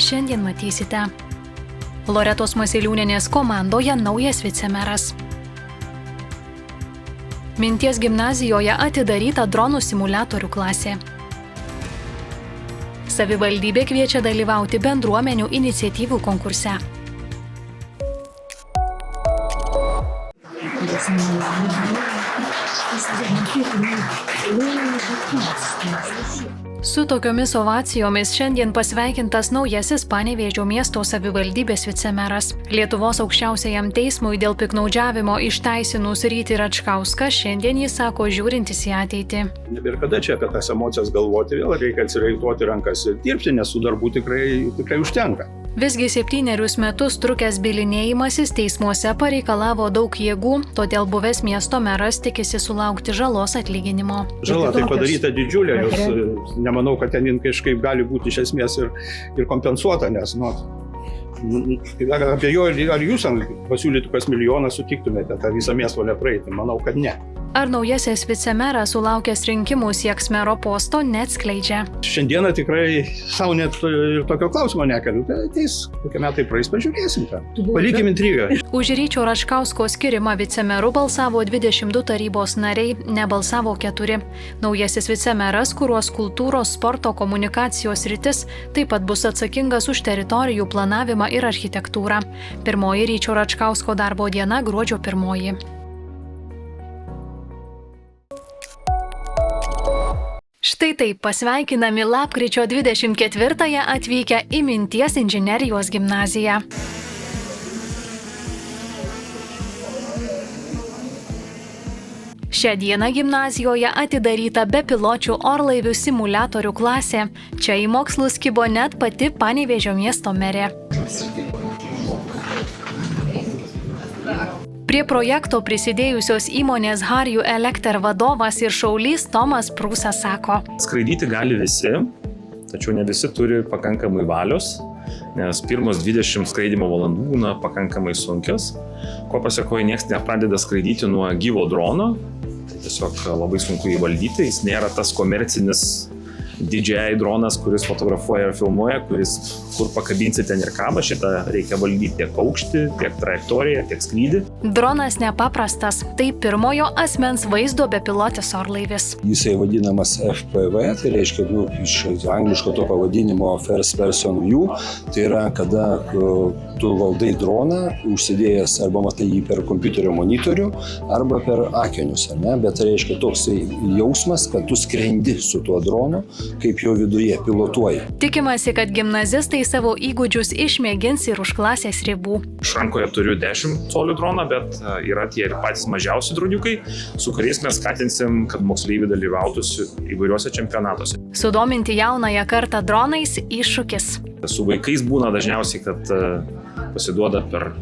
šiandien matysite. Loretos Masiliūnienės komandoje naujas vicemeras. Minties gimnazijoje atidaryta dronų simuliatorių klasė. Savivaldybė kviečia dalyvauti bendruomenių iniciatyvų konkurse. Su tokiomis ovacijomis šiandien pasveikintas naujasis Panevėžio miesto savivaldybės vicemeras. Lietuvos aukščiausiajam teismui dėl piktnaudžiavimo išteisinus Rytį Račkauską šiandien jis sako žiūrintis į ateitį. Nebėra kada čia apie tas emocijas galvoti, vėl reikia atsireituoti rankas ir dirbti, nes tų darbų tikrai užtenka. Visgi 7 metus trukęs bylinėjimasis teismuose pareikalavo daug jėgų, todėl buvęs miesto meras tikisi sulaukti žalos atlyginimo. Žala tai padaryta didžiulė, jos nemanau, kad ten kažkaip gali būti iš esmės ir kompensuota, nes abejoju, ar jūs pasiūlytų kas milijoną sutiktumėte tą visą miesto nepraeiti, manau, kad ne. Ar naujasis vicemeras sulaukęs rinkimų sieks mero posto, neatskleidžia. Šiandieną tikrai savo net tokio klausimo nekeliu. Ateis, kokie metai praeis, pažiūrėsim tą. Palikim intrigą. Už Ryčio Račkausko skirimą vicemeru balsavo 22 tarybos nariai, nebalsavo 4. Naujasis vicemeras kuruos kultūros, sporto, komunikacijos sritis, taip pat bus atsakingas už teritorijų planavimą ir architektūrą. Pirmoji Ryčio Račkausko darbo diena gruodžio 1. Štai taip pasveikinami lapkričio 24-ąją atvykę į Minties inžinerijos gimnaziją. Šią dieną gimnazijoje atidaryta bepiločių orlaivių simuliatorių klasė. Čia į mokslus kibo net pati Panevėžio miesto merė. Prie projekto prisidėjusios įmonės Harju Electer vadovas ir šaulys Tomas Prūsas sako. Skraidyti gali visi, tačiau ne visi turi pakankamai valios, nes pirmos 20 skraidimo valandų būna pakankamai sunkios, ko pasekoje niekas nepradeda skraidyti nuo gyvo drono, tai tiesiog labai sunku įvaldyti, jis nėra tas komercinis DJI dronas, kuris fotografuoja ir filmuoja, kur pakabinsi ten ir kabą, šitą reikia valdyti tiek aukštį, tiek trajektoriją, tiek skrydį. Dronas nepaprastas, tai pirmojo asmens vaizdo bepilotis orlaivis. Jisai vadinamas FPV, tai reiškia iš angliško to pavadinimo First Person View, tai yra kada tu valdai droną, užsidėjęs arba matai jį per kompiuterio monitorių, arba per akinius, bet tai reiškia toks jausmas, kad tu skrendi su tuo dronu, kaip jo viduje pilotuoji. Tikimasi, kad gimnazistai savo įgūdžius išmėgins ir už klasės ribų. Iš rankoje turiu 10 colių droną, bet yra tie ir patys mažiausi droniukai, su kuriais mes skatinsim, kad moksleiviai dalyvautų įvairiuose čempionatuose. Sudominti jaunąją kartą dronais iššūkis. Su vaikais būna dažniausiai, kad pasiduoda per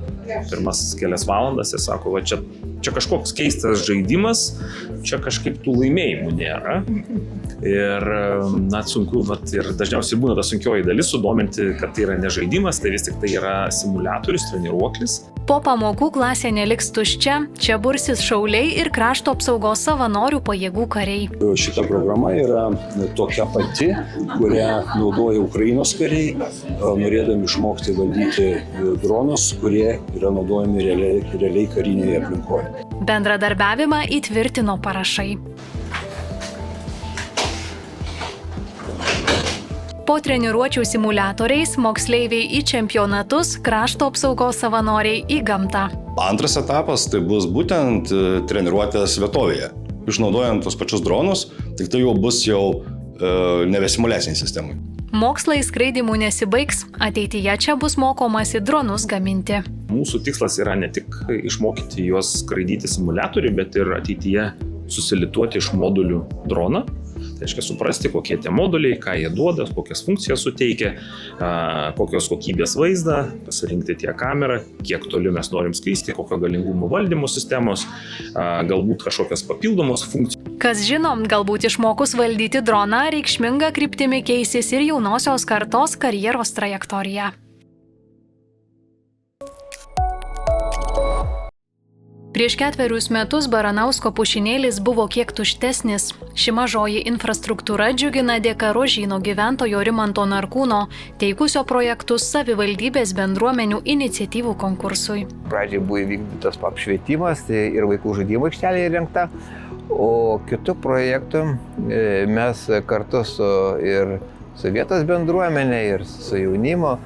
pirmas kelias valandas ir sako, va čia kažkoks keistas žaidimas, čia kažkaip tų laimėjimų nėra. Ir sunku, ir dažniausiai būna ta sunkioji dalis sudominti, kad tai yra ne žaidimas, tai vis tik tai yra simuliatorius, treniruoklis. Po pamokų klasė neliks tuščia, čia bursis šauliai ir krašto apsaugos savanorių pajėgų kariai. Šita programa yra tokia pati, kurią naudoja Ukrainos kariai, norėdami išmokti valdyti dronus, kurie yra naudojami realiai karinėje aplinkoje. Bendradarbiavimą įtvirtino parašai. Po treniruočių simuliatoriais moksleiviai į čempionatus, krašto apsaugos savanoriai į gamtą. Antras etapas tai bus būtent treniruotės vietovėje. Išnaudojant tos pačius dronus, tik tai jau bus nebe simuliaciniai sistemai. Mokslai skraidimų nesibaigs, ateityje čia bus mokomasi dronus gaminti. Mūsų tikslas yra ne tik išmokyti juos skraidyti simuliatorių, bet ir ateityje susilituoti iš modulių droną. Tai reiškia suprasti, kokie tie moduliai, ką jie duoda, kokias funkcijas suteikia, kokios kokybės vaizdą, pasirinkti tiek kamerą, kiek toli mes norim skristi, kokio galingumo valdymo sistemos, galbūt kažkokios papildomos funkcijos. Kas žinom, galbūt išmokus valdyti droną reikšminga kryptimi keisis ir jaunosios kartos karjeros trajektorija. Prieš 4 metus Baranausko pušynėlis buvo kiek tuštesnis. Ši mažoji infrastruktūra džiugina dėka Rožyno gyventojo Rimanto Narkūno, teikusio projektus savivaldybės bendruomenių iniciatyvų konkursui. Pradžiai buvo įvykdytas apšvietimas ir vaikų žaidimų aikštelė įrengta, o kitų projektų mes kartu su vietos bendruomenė ir su jaunimo,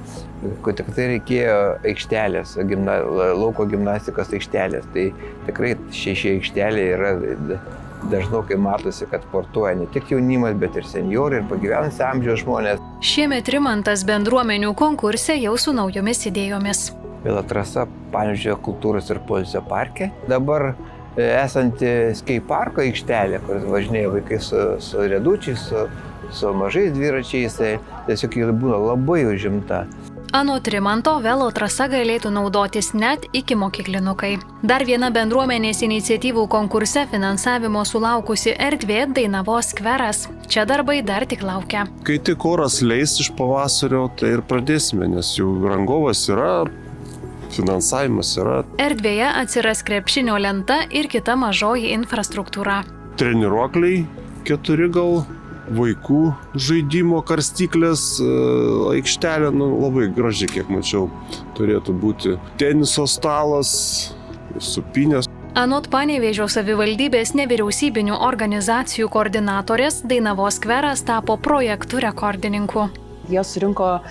kad tik tai reikėjo aikštelės, lauko gimnastikos aikštelės. Tai tikrai ši aikštelė yra dažnokai matosi, kad sportuoja ne tik jaunimas, bet ir senjorai, ir pagyvenusio amžiaus žmonės. Šiemet Rimantas bendruomenių konkurse jau su naujomis idėjomis. Vėl trasa Panevėžio kultūros ir poilsio parke. Dabar esanti skate parko aikštelė, kur važinėja vaikai su riedučiais, su mažais dviračiais, tai tiesiog ji būna labai užimta. Anot Rimanto, velo trasa galėtų naudotis net iki mokyklinukai. Dar viena bendruomenės iniciatyvų konkurse finansavimo sulaukusi erdvė Dainavos skveras. Čia darbai dar tik laukia. Kai tik oras leis iš pavasario, tai ir pradėsime, nes jau rangovas yra, finansavimas yra. Erdvėje atsiras krepšinio lenta ir kita mažoji infrastruktūra. Treniruokliai 4 gal, vaikų žaidimo karstyklės, aikštelė, labai graži, kiek mačiau, turėtų būti. Teniso stalas, supinės. Anot Panevėžio savivaldybės nevyriausybinių organizacijų koordinatorės, Dainavos skveras tapo projektų rekordininku. Jie surinko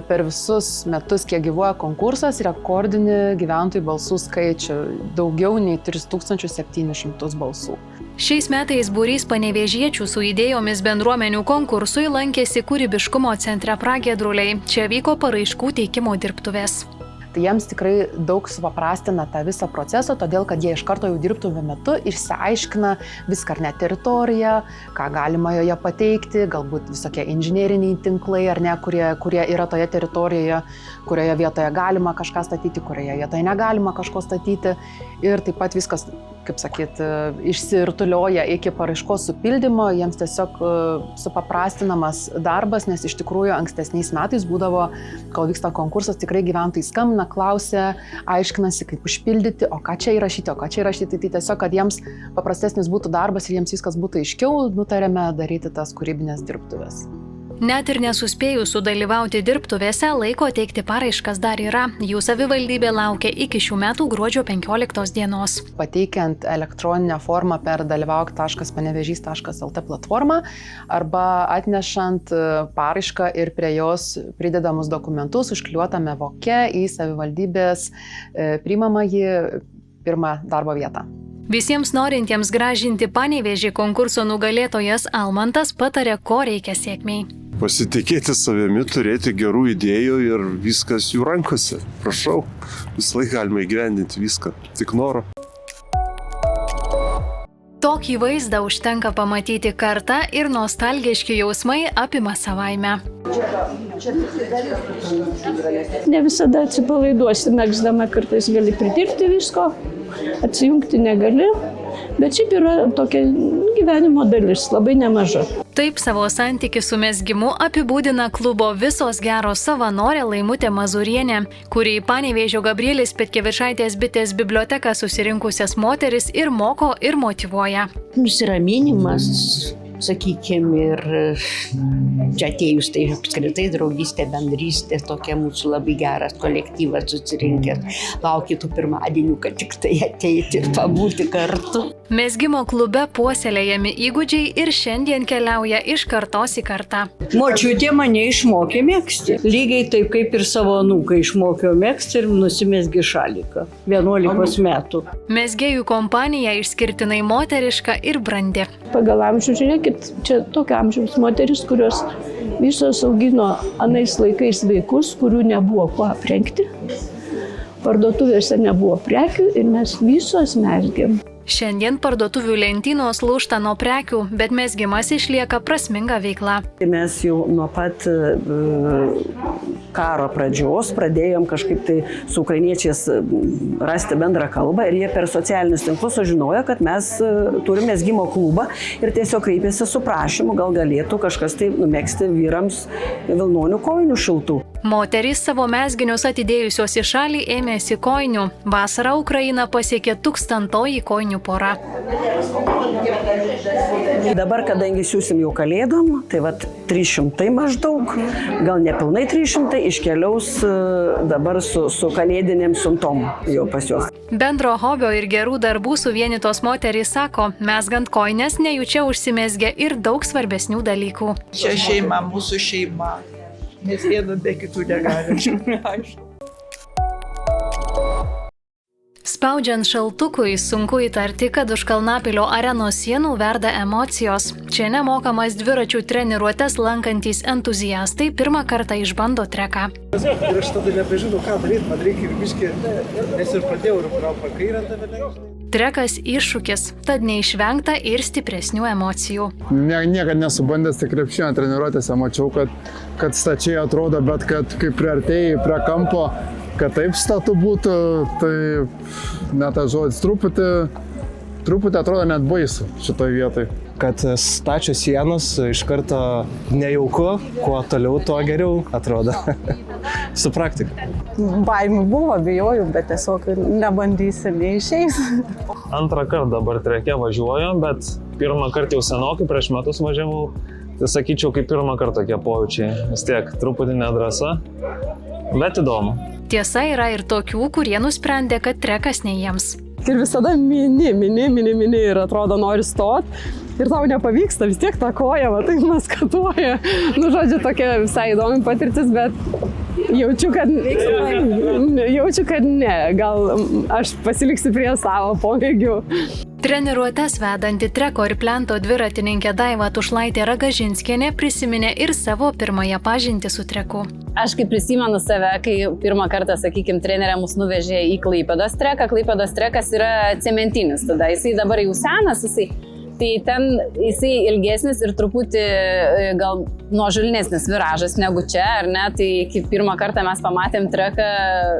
per visus metus, kiek gyvuoja konkursas, rekordinį gyventojų balsų skaičių, daugiau nei 3700 balsų. Šiais metais būrys panevėžiečių su idėjomis bendruomenių konkursui lankėsi kūrybiškumo centre Pragiedruliai. Čia vyko paraiškų teikimo dirbtuvės. Tai jiems tikrai daug supaprastina tą visą procesą, todėl kad jie iš karto jau dirbtuvių metu išsiaiškina viską, ar ne teritoriją, ką galima joje pateikti, galbūt visokie inžineriniai tinklai, ar ne, kurie yra toje teritorijoje, kurioje vietoje galima kažką statyti, kurioje vietoje negalima kažko statyti. Ir taip pat viskas, kaip sakyt, išsirutulioja iki paraiškos supildymo, jiems tiesiog supaprastinamas darbas, nes iš tikrųjų ankstesniais metais būdavo, kol vyksta konkursas, tikrai gyventojai skambina, klausia, aiškinasi, kaip užpildyti, o ką čia įrašyti, tai tiesiog, kad jiems paprastesnis būtų darbas ir jiems viskas būtų aiškiau, nutarėme daryti tas kūrybinės dirbtuvės. Net ir nesuspėjus sudalyvauti dirbtuvėse, laiko teikti paraiškas dar yra. Jų savivaldybė laukia iki šių metų gruodžio 15 dienos. Pateikiant elektroninę formą per dalyvauk.panevežys.lt platformą arba atnešant paraišką ir prie jos pridedamus dokumentus užklijuotame voke į savivaldybės priimamąjį pirmą darbo vietą. Visiems norintiems gražinti Panevėžį konkurso nugalėtojas Almantas patarė, ko reikia sėkmei. Pasitikėti savimi, turėti gerų idėjų ir viskas jų rankose. Prašau, visą laiką galima įgyvendinti viską, tik noro. Tokį vaizdą užtenka pamatyti kartą ir nostalgiški jausmai apima savaime. Ne visada atsipalaiduosi, megzdama kartais gali pridirbti visko, atsijungti negali, bet šiaip yra tokia gyvenimo dalis, labai nemaža. Taip savo santykį su mezgimu apibūdina klubo Visos geros savanorė Laimutė Mazurienė, kuri į Panevėžio Gabrielės Petkevičaitės bitės biblioteką susirinkusias moteris ir moko, ir motyvuoja. Nusiraminimas, sakykime, ir čia atėjus tai apskritai draugystė, bendrystė, tokia mūsų labai geras kolektyvas susirinkęs. Laukiu tų pirmadienių, kad tik tai ateiti ir pabūti kartu. Mezgimo klube puoselėjami įgūdžiai ir šiandien keliauja iš kartos į kartą. Močiutė mane išmokė megzti. Lygiai taip kaip ir savo anūką išmokė megzti ir nusimezgė šaliką. 11 metų. Mezgėjų kompanija išskirtinai moteriška ir brandi. Pagal amžių, žiūrėkit, čia tokio amžiaus moteris, kurios visos augino anais laikais vaikus, kurių nebuvo kuo aprengti. Parduotuvėse nebuvo prekių ir mes visos mezgėm. Šiandien parduotuvių lentynos lūžta nuo prekių, bet mezgimas išlieka prasminga veikla. Mes jau nuo pat karo pradžios pradėjom kažkaip tai su ukrainiečiais rasti bendrą kalbą ir jie per socialinius tinklus sužinojo, kad mes turime mezgimo klubą ir tiesiog kreipėsi su prašymu, gal galėtų kažkas tai numegzti vyrams vilnonių kojinių šiltų. Moterys savo mezginius atidėjusios į šalį ėmėsi kojinių. Vasarą Ukrainą pasiekė 1000 kojinių pora. Dabar, kadangi siūsim jau kalėdom, tai 300 maždaug, gal nepilnai 300, iškeliaus dabar su kalėdinėm siuntom jau pas juos. Bendro hobio ir gerų darbų suvienytos moterys sako, mezgant kojines nejučia užsimezgė ir daug svarbesnių dalykų. Čia šeima, mūsų šeima. Mes vienu be kitų negalim. Spaudžiant šaltukui, sunku įtarti, kad už Kalnapilio arenos sienų verda emocijos. Čia nemokamas dviračių treniruotes lankantys entuziastai pirmą kartą išbando treką. Ir aš tada nebežinau, ką daryti, man reikia ir biškį, nes ir pradėjau ir kairę. Trekas iššūkis, tad neišvengta ir stipresnių emocijų. Niekad nesubandęs tik krepšinio treniruotėse, mačiau, kad stačiai atrodo, bet kad kai priartėjai prie kampo, kad taip statu būtų, tai net tas žodis truputį atrodo net baisu šitoj vietoj. Kad stačios sienos iš karto nejauku, kuo toliau, tuo geriau atrodo. Su praktika. Baimių buvo, bijojau, bet tiesiog nebandysi, neišeis. Antrą kartą dabar treke važiuoju, bet pirmą kartą jau senokai, prieš metus važiavau. Tai sakyčiau, kaip pirmą kartą tokie pojūčiai. Vis tiek truputį nedrąsa, bet įdomu. Tiesa, yra ir tokių, kurie nusprendė, kad trekas ne jiems. Ir visada mini ir atrodo nori stot. Ir tau nepavyksta, vis tiek ta koja, tai maskatuoja. Žodžiu, tokia visai įdomi patirtis, bet jaučiu, kad ne. Gal aš pasiliksiu prie savo pomėgių. Treniruotes vedanti treko ir plento dviratininkė Daiva Tušlaitė Ragažinskienė prisiminė ir savo pirmąją pažintį su treku. Aš kaip prisimenu save, kai pirmą kartą, sakykime, trenerė mus nuvežė į Klaipėdos treką. Klaipėdos trekas yra cementinis tada. Jisai dabar jau senas, tai ten jisai ilgesnis ir truputį gal nuožulnesnis viražas negu čia, ar ne? Tai kaip pirmą kartą mes pamatėm treką,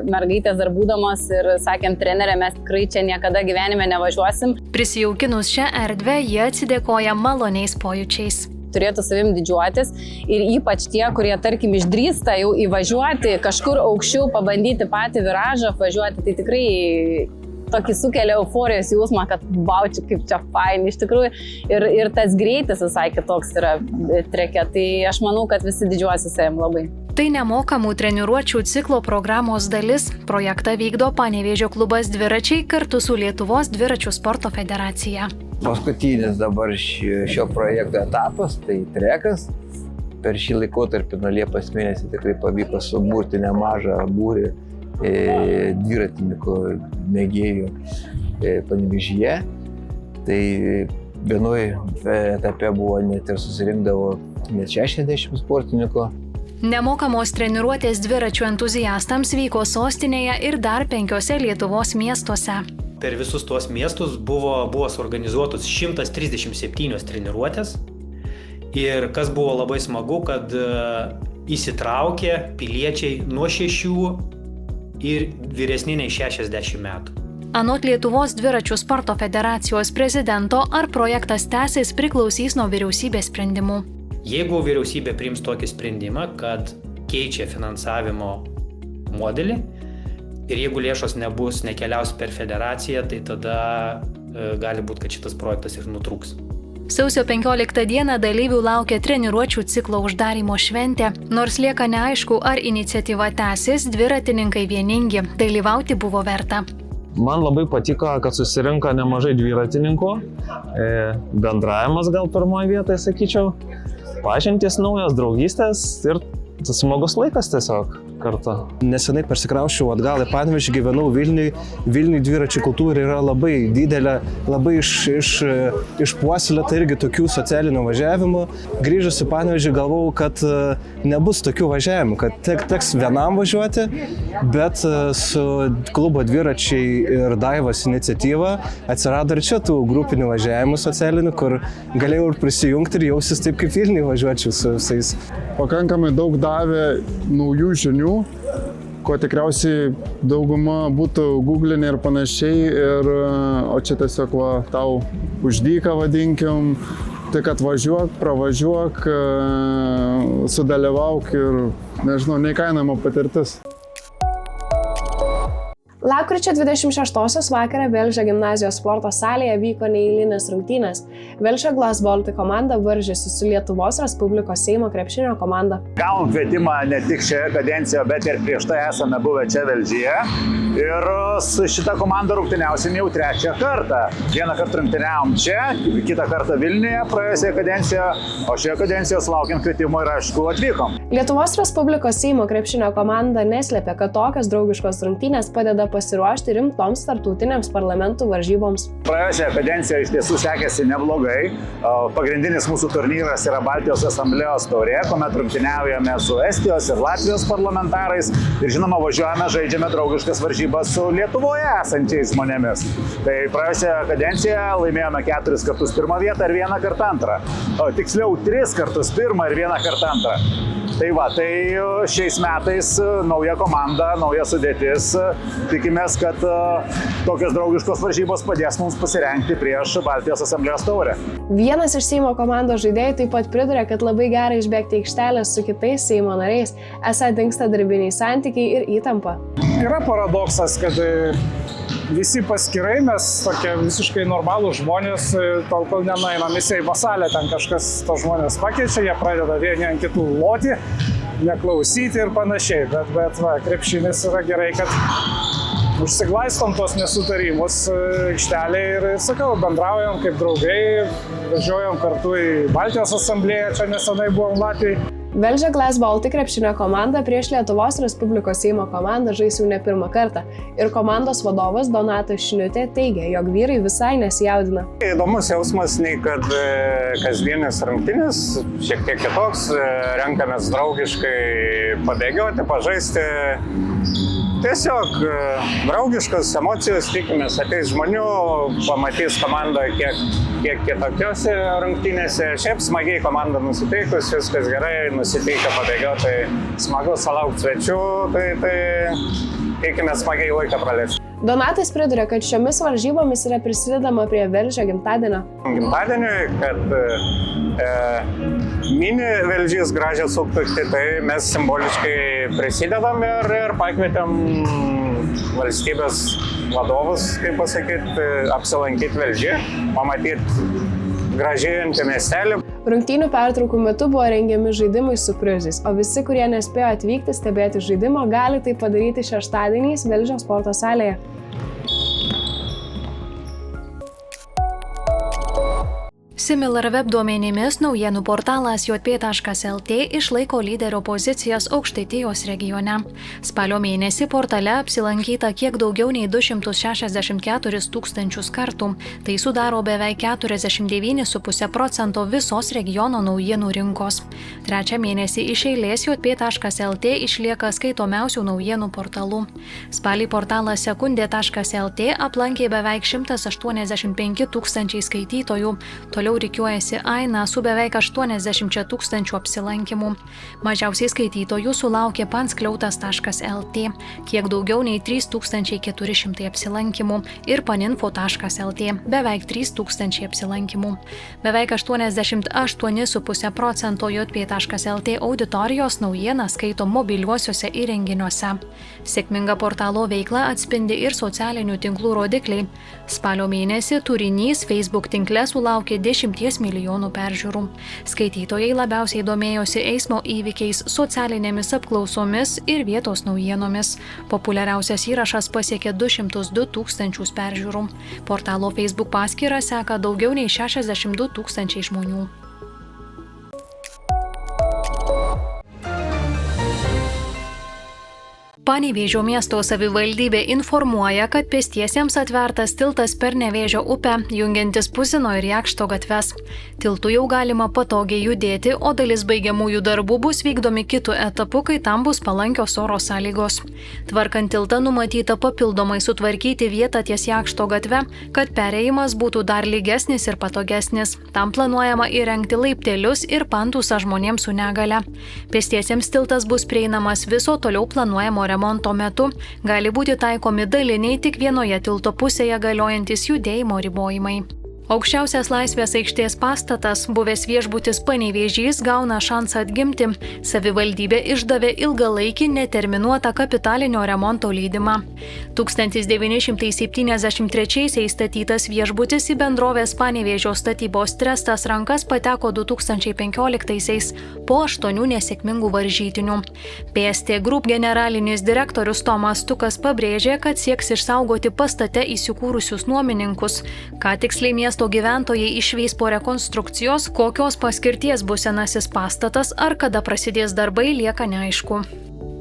mergaitės dar būdamos ir sakėm trenerė, mes tikrai čia niekada gyvenime nevažiuosim. Prisijaukinus šią erdvę, jie atsidėkoja maloniais pojūčiais. Turėtų savim didžiuotis ir ypač tie, kurie, tarkim, išdrįsta jau įvažiuoti kažkur aukščiau, pabandyti patį viražą, važiuoti, tai tikrai tokį sukelia euforijos jausmą, kad baučiu, kaip čia fain, iš tikrųjų. Ir tas greitis visai kitoks yra treke, tai aš manau, kad visi didžiuosi savim labai. Tai nemokamų treniruočių ciklo programos dalis. Projektą vykdo Panevėžio klubas dviračiai kartu su Lietuvos dviračių sporto federacija. Paskutinis dabar šio projekto etapas, tai trekas. Per šį laikotarpį nuo Liepos mėnesį tikrai pavyko suburti nemažą būrį dviratininkų mėgėjų Panevėžyje. Tai vienoj etape buvo net ir susirinkdavo net 60 sportininkų. Nemokamos treniruotės dviračių entuziastams vyko sostinėje ir dar 5 Lietuvos miestuose. Per visus tuos miestus buvo suorganizuotos 137 treniruotės. Ir kas buvo labai smagu, kad įsitraukė piliečiai nuo 6 ir vyresni nei 60 metų. Anot Lietuvos dviračių sporto federacijos prezidento, ar projektas tęsis priklausys nuo vyriausybės sprendimų. Jeigu vyriausybė priims tokį sprendimą, kad keičia finansavimo modelį ir jeigu lėšos nekeliaus per federaciją, tai tada gali būti, kad šitas projektas ir nutrūks. Sausio 15 dieną dalyvių laukia treniruočių ciklo uždarymo šventė. Nors lieka neaišku, ar iniciatyva tęsis, dviratininkai vieningi, dalyvauti buvo verta. Man labai patiko, kad susirinko nemažai dviratininkų. Bendravimas gal pirmoje vietoje, sakyčiau. Pažintys naujos, draugystės ir smagus laikas tiesiog kartu. Nesenai persikrausčiau atgal į Panevėžį, gyvenau Vilniui. Vilniui dviračių kultūra yra labai didelė, labai išpuoselėta irgi tokių socialinių važiavimų. Grįžus į Panevėžį galvojau, kad nebus tokių važiavimų, kad teks vienam važiuoti, bet su klubo dviračiai ir Daivos iniciatyva atsirado ir čia tų grupinių važiavimų socialinių, kur galėjau ir prisijungti ir jausis taip, kaip Vilniui važiuočiau su visais. Pakankamai daug davė naujų žinių, ko tikriausiai dauguma būtų googlinė ir panašiai, o čia tiesiog tau uždyka vadinkim, Tik atvažiuok, pravažiuok, sudalyvauk ir, nežinau, neįkainojama patirtis. Lapkričio 26 vakarą Velžio gimnazijos sporto salėje vyko neeilinės rungtynės. Velžio Glasbolti komanda varžėsi su Lietuvos Respublikos Seimo krepšinio komanda. Gavom kvietimą ne tik šioje kadencijoje, bet ir prieš tai esame buvę čia Velžyje. Ir su šita komanda rungtyniausim jau trečią kartą. Vieną kartą rungtyniavom čia, kitą kartą Vilniuje praėjusioje kadencijoje, o šioje kadencijoje laukiam kvietimo ir aišku atvykom. Lietuvos Respublikos Seimo krepšinio komanda neslėpė, kad tokios draugiškos rungtynės padeda pasiruošti rimtoms tarptautinėms parlamentų varžyboms. Praėjusioje kadencijoje iš tiesų sekėsi neblogai. Pagrindinis mūsų turnyras yra Baltijos asamblėjos taurė, kuomet rungtyniaujame su Estijos ir Latvijos parlamentarais ir žinoma važiuojame, žaidžiame draugiškas varžybas su Lietuvoje esančiais žmonėmis. Tai praėjusioje kadencijoje laimėjome 4 kartus pirmą vietą ir 1 kartą antrą. Tiksliau 3 kartus pirmą ir 1 kartą antrą. Tai va, tai šiais metais nauja komanda, nauja sudėtis. Tikimės, kad tokios draugiškos varžybos padės mums pasirengti prieš Baltijos asamblėjos taurę. Vienas iš Seimo komandos žaidėjų taip pat pridūrė, kad labai gerai išbėgti aikštelės su kitais Seimo nariais, esą dingsta darbiniai santykiai ir įtampa. Yra paradoksas, kad visi paskirai, mes tokie visiškai normalūs žmonės, tol kol nenueinam į Seimo salę, ten kažkas tos žmonės pakeičia, jie pradeda vieni ant kitų loti, neklausyti ir panašiai, bet va, krepšinis yra gerai, kad užsiglaistom tos nesutarimus aikštelėje ir sakau, bendraujam kaip draugai, važiuojam kartu į Baltijos asamblėją, čia nesenai buvom Latvijai. Velžio Glasbolti krepšinio komanda prieš Lietuvos Respublikos Seimo komandą žais jau ne pirmą kartą ir komandos vadovas Donatas Šniutė teigia, jog vyrai visai nesijaudina. Įdomus jausmas nei kad kasdienis rungtynės, šiek tiek kitoks, renkamės draugiškai pabėgioti, pažaisti. Tiesiog draugiškos emocijos, tikimės ateis žmonių, pamatys komandą kiek kitokiose rungtynėse. Šiaip smagiai komanda nusiteikus, viskas gerai, nusiteikę pabėgioti, smagu sulaukti svečių, tai tikimės smagiai laiką praleisti. Donatas pridūrė, kad šiomis varžybomis yra prisidedama prie Velžio gimtadienio. Gimtadieniui, kad mini Velžys gražią suktį, tai mes simboliškai prisidedam ir pakvietėm valstybės vadovus, kaip pasakyti, apsilankyti Velžį, pamatyti gražėjantį miestelį. Rungtynių pertraukų metu buvo rengiami žaidimai su prizais, o visi, kurie nespėjo atvykti stebėti žaidimo, gali tai padaryti šeštadieniais Velžio sporto salėje. SimilarWeb duomenimis naujienų portalas jp.lt išlaiko lyderio pozicijas Aukštaitijos regione. Spalio mėnesį portale apsilankyta kiek daugiau nei 264 000 kartų. Tai sudaro beveik 49,5% visos regiono naujienų rinkos. Trečią mėnesį iš eilės jp.lt išlieka skaitomiausių naujienų portalų. Spalį portalas sekundė.lt aplankė beveik 185 000 skaitytojų. Toliau rikiuojasi Aina su beveik 80 000 apsilankimų. Mažiausiai skaitytojų sulaukė panskliautas.lt, kiek daugiau nei 3400 apsilankimų ir paninfo.lt, beveik 3000 apsilankimų. Beveik 88,5% jp.lt auditorijos naujienas skaito mobiliuosiuose įrenginiuose. Sėkmingą portalo veiklą atspindi ir socialinių tinklų rodikliai. Spalio mėnesį turinys Facebook tinkle sulaukė 10 milijonų peržiūrų. Skaitytojai labiausiai domėjosi eismo įvykiais, socialinėmis apklausomis ir vietos naujienomis. Populiariausias įrašas pasiekė 202 000 peržiūrų. Portalo Facebook paskyrą seka daugiau nei 62 000 žmonių. Panevėžio miesto savivaldybė informuoja, kad pėstiesiems atvertas tiltas per Nevėžio upę, jungiantis Puzino ir Jakšto gatves. Tiltu jau galima patogiai judėti, o dalis baigiamųjų darbų bus vykdomi kitu etapu, kai tam bus palankios oro sąlygos. Tvarkant tiltą numatyta papildomai sutvarkyti vietą ties Jakšto gatve, kad perėjimas būtų dar lygesnis ir patogesnis. Tam planuojama įrengti laiptelius ir pantusą žmonėms su negale. Pėstiesiems tiltas bus prieinamas viso toliau planuojamo remonto metu, gali būti taikomi daliniai tik vienoje tilto pusėje galiojantis judėjimo ribojimai. Aukščiausias Laisvės aikštės pastatas, buvęs viešbutis Panevėžys, gauna šansą atgimti. Savivaldybė išdavė ilgalaikį neterminuotą kapitalinio remonto leidimą. 1973 statytas viešbutis į bendrovės Panevėžio statybos trestas rankas pateko 2015 po 8 nesėkmingų varžytinių. PST Group generalinis direktorius Tomas Tukas pabrėžė, kad sieks išsaugoti pastate įsikūrusius nuomininkus, ką tiksliai miesto gyventojai išvys po rekonstrukcijos, kokios paskirties bus senasis pastatas ar kada prasidės darbai, lieka neaišku.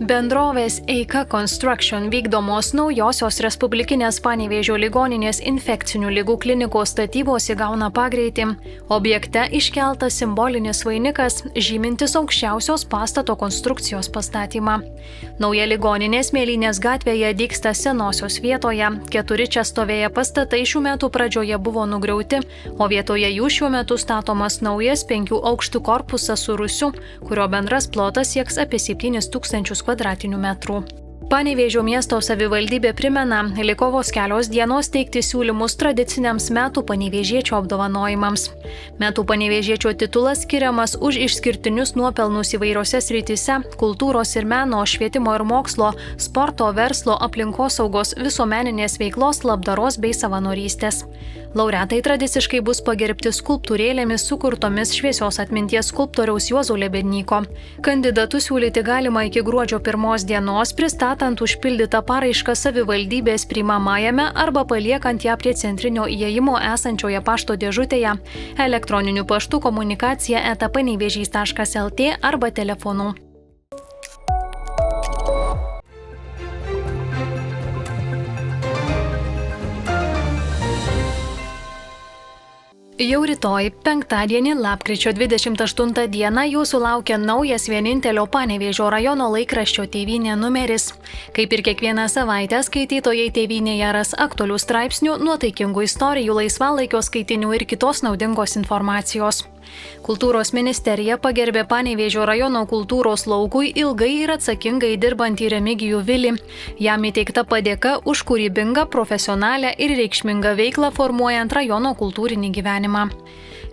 Bendrovės Eika Construction vykdomos naujosios Respublikinės Panevėžio ligoninės infekcinių ligų klinikos statybos įgauna pagreitį. Objekte iškeltas simbolinis vainikas, žymintis aukščiausios pastato konstrukcijos pastatymą. Nauja ligoninė Smėlynės gatvėje dygsta senosios vietoje. 4 čia stovėję pastatai šių metų pradžioje buvo nugriauti, o vietoje jų šiuo metu statomas naujas 5 aukštų korpusas su rūsiu, kurio bendras plotas sieks apie 7000 kvadratinių metrų. Panevėžio miesto savivaldybė primena, liko vos kelios dienos teikti siūlymus tradiciniams metų panevėžiečio apdovanojimams. Metų panevėžiečio titulas skiriamas už išskirtinius nuopelnus įvairiose srityse – kultūros ir meno, švietimo ir mokslo, sporto, verslo, aplinkosaugos, visuomeninės veiklos, labdaros bei savanorystės. Laureatai tradiciškai bus pagerbti skulptūrėlėmis sukurtomis šviesios atminties skulptoriaus Juozo Lebednyko. Kandidatus siūlyti galima iki gruodžio 1 dienos, pristatant užpildytą paraišką savivaldybės priimamajame arba paliekant ją prie centrinio įėjimo esančioje pašto dėžutėje, elektroniniu paštu komunikacija@panevėžys.lt arba telefonu. Jau rytoj, penktadienį, lapkričio 28 dieną, jūsų laukia naujas vienintelio Panevėžio rajono laikraščio Tėvynė numeris. Kaip ir kiekvieną savaitę, skaitytojai Tėvynėje ras aktualių straipsnių, nuotaikingų istorijų, laisvalaikio skaitinių ir kitos naudingos informacijos. Kultūros ministerija pagerbė Panevėžio rajono kultūros laukui ilgai ir atsakingai dirbantį Remigijų Vilį. Jam įteikta padėka už kūrybingą, profesionalią ir reikšmingą veiklą formuojant rajono kultūrinį gyvenimą.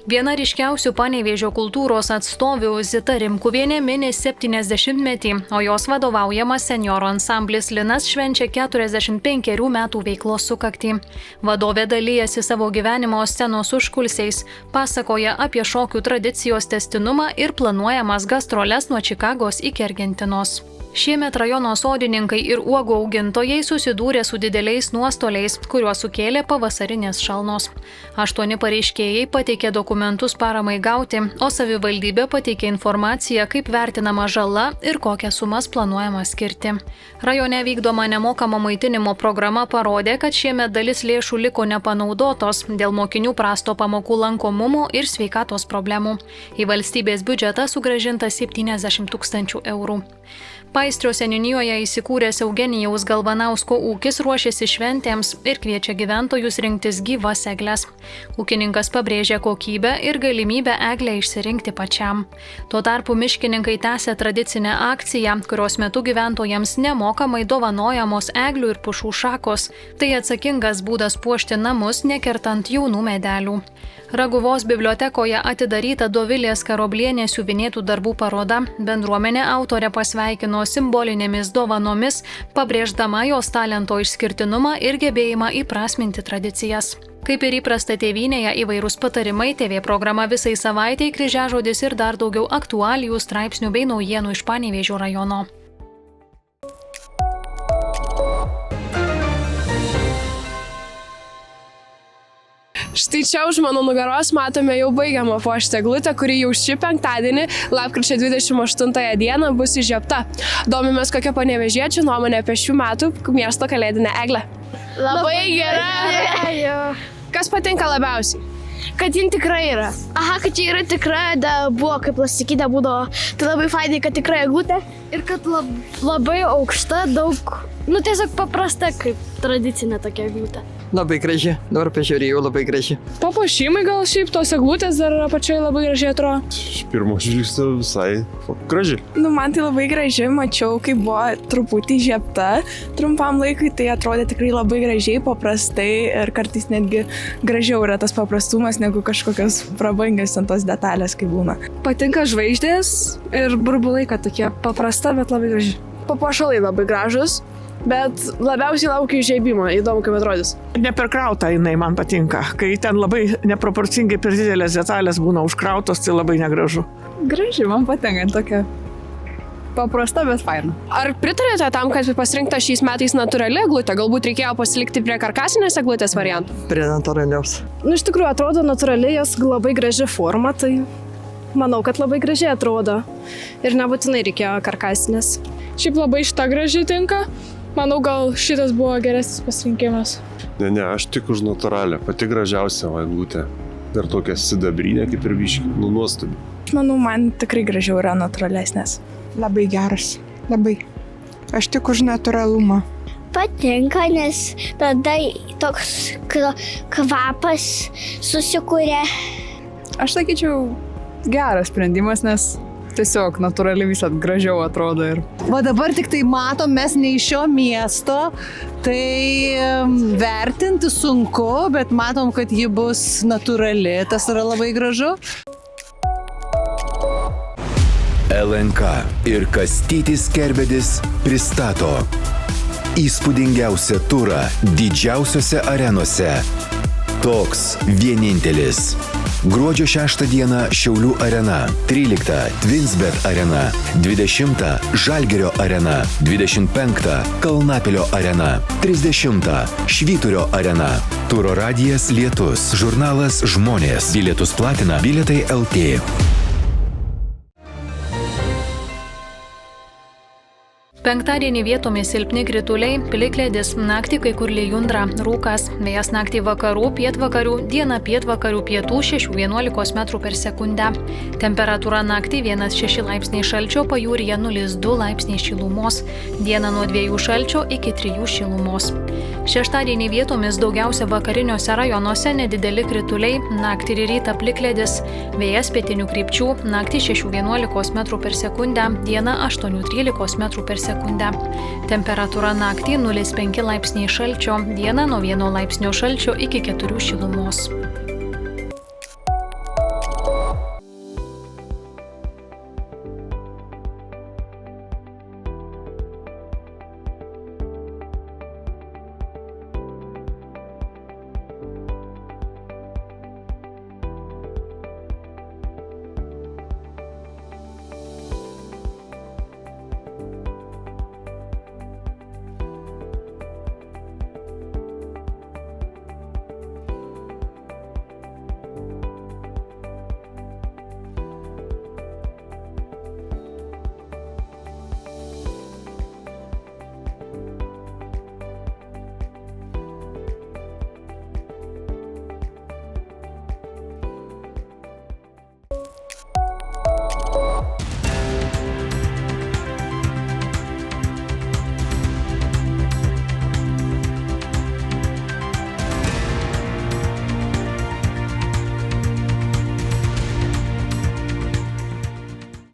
Viena ryškiausių Panevėžio kultūros atstovių Zita Rimkuvienė mini 70-metį, o jos vadovaujamas senjorų ansamblis Linas švenčia 45 metų veiklos sukaktį. Vadovė dalyjasi savo gyvenimo scenos užkulisiais, pasakoja apie šokių tradicijos tęstinumą ir planuojamas gastroles nuo Čikagos iki Argentinos. Šiemet rajono sodininkai ir uogų augintojai susidūrė su dideliais nuostoliais, kuriuos sukėlė pavasarinės šalnos. 8 pareiškėjai pateikė dokumentus paramai gauti, o savivaldybė pateikė informaciją, kaip vertinama žala ir kokias sumas planuojama skirti. Rajone vykdoma nemokama maitinimo programa parodė, kad šiemet dalis lėšų liko nepanaudotos dėl mokinių prasto pamokų lankomumo ir sveikatos problemų. Į valstybės biudžetą sugrąžinta 70 000 eurų. Paistrio seniūnijoje įsikūręs Eugenijaus Galvanausko ūkis ruošiasi šventėms ir kviečia gyventojus rinktis gyvas egles. Ūkininkas pabrėžia kokybę ir galimybę eglę išsirinkti pačiam. Tuo tarpu miškininkai tęsia tradicinę akciją, kurios metu gyventojams nemokamai dovanojamos eglių ir pušų šakos. Tai atsakingas būdas puošti namus, nekertant jaunų medelių. Raguvos bibliotekoje atidaryta Dovilės Karoblienės siuvinėtų darbų paroda. Bendruomenė autorė pasveikino simbolinėmis dovanomis, pabrėždama jos talento išskirtinumą ir gebėjimą įprasminti tradicijas. Kaip ir įprasta Tėvynėje, įvairūs patarimai, TV programa visai savaitei, kryžiažodis ir dar daugiau aktualijų, straipsnių bei naujienų iš Panevėžio rajono. Štai čia už mano nugaros matome jau baigiamą puošti eglutę, kuri jau šį penktadienį, lapkričio 28 dieną, bus įžiebta. Domimės, kokia panevėžiečių nuomonė apie šių metų miesto kalėdinę eglę. Labai gera. Kas patinka labiausiai? Kad jin tikrai yra. Aha, kad čia yra tikra, buvo kaip plastikinė būdavo. Tai labai fainai, kad tikrai eglutė. Ir kad labai aukšta, daug Nu, tiesiog paprasta, kaip tradicinė tokia eglutė. Labai graži, dabar pažiūrėjau, labai graži. Papuošimai gal šiaip tos eglutės dar apačioje labai gražiai atrodo. Iš pirmo žvilgsnio visai graži. Nu, man tai labai graži, mačiau, kai buvo truputį žiepta trumpam laikui, tai atrodė tikrai labai gražiai, paprastai ir kartais netgi gražiau yra tas paprastumas negu kažkokios prabangios ant tos detalės, kai būna. Patinka žvaigždės ir burbulai, kad tokie paprasta, bet labai graži. Papuošalai labai gražus, bet labiausiai laukiu įžiebimo, įdomu, kaip atrodys. Neperkrauta jinai man patinka. Kai ten labai neproporcingai per didelės detalės būna užkrautos, tai labai negražu. Graži, man patinka tokia paprasta, bet faina. Ar pritarėte tam, kad pasirinkta šiais metais natūrali eglutė? Galbūt reikėjo pasilikti prie karkasinės eglutės variantų? Prie natūralios. Nu, iš tikrųjų, atrodo natūraliai, jos labai graži forma, tai manau, kad labai gražiai atrodo. Ir nebūtinai reikėjo karkasinės. Šiaip labai šita gražiai tinka. Manau, gal šitas buvo geresnis pasirinkimas. Ne, aš tik už natūralią, pati gražiausia eglutė. Ir tokia sidabrinė, kaip ir biškį, nuostabi. Aš manau, man tikrai gražiau yra natūralesnės. Labai geras, labai. Aš tik už natūralumą. Patinka, nes tada toks kvapas susikūrė. Aš sakyčiau, geras sprendimas, nes tiesiog natūraliai visat gražiau atrodo. Va dabar tik tai matom, mes ne iš šio miesto, tai vertinti sunku, bet matom, kad ji bus natūrali, tas yra labai gražu. LNK ir Kastytis Kerbedis pristato įspūdingiausią turą didžiausiose arenose. Toks vienintelis. Gruodžio 6 dieną Šiaulių arena, 13 Twinsbet arena, 20 Žalgirio arena, 25 Kalnapilio arena, 30 Švyturio arena. Turo radijas Lietus, žurnalas Žmonės, bilietus platina Bilietai LT. Penktadienį vietomis silpni krituliai, plikledis, naktį kai kur lijundra, rūkas, vėjas naktį vakarų, pietvakarių, dieną pietvakarių pietų 6–11 m/s. Temperatūra naktį 1–6 laipsniai šalčio, pajūryje 0–2 laipsniai šilumos, dieną nuo 2 šalčio iki 3 šilumos. Šeštadienį vietomis daugiausia vakariniuose rajonuose nedideli krituliai, naktį ir rytą plikledis, vėjas pietinių krypčių, naktį 6–11 m/s, dieną 8–13 m/s. Temperatūra naktį 0–5 laipsniai šalčio, dieną nuo 1 laipsnio šalčio iki 4 šilumos.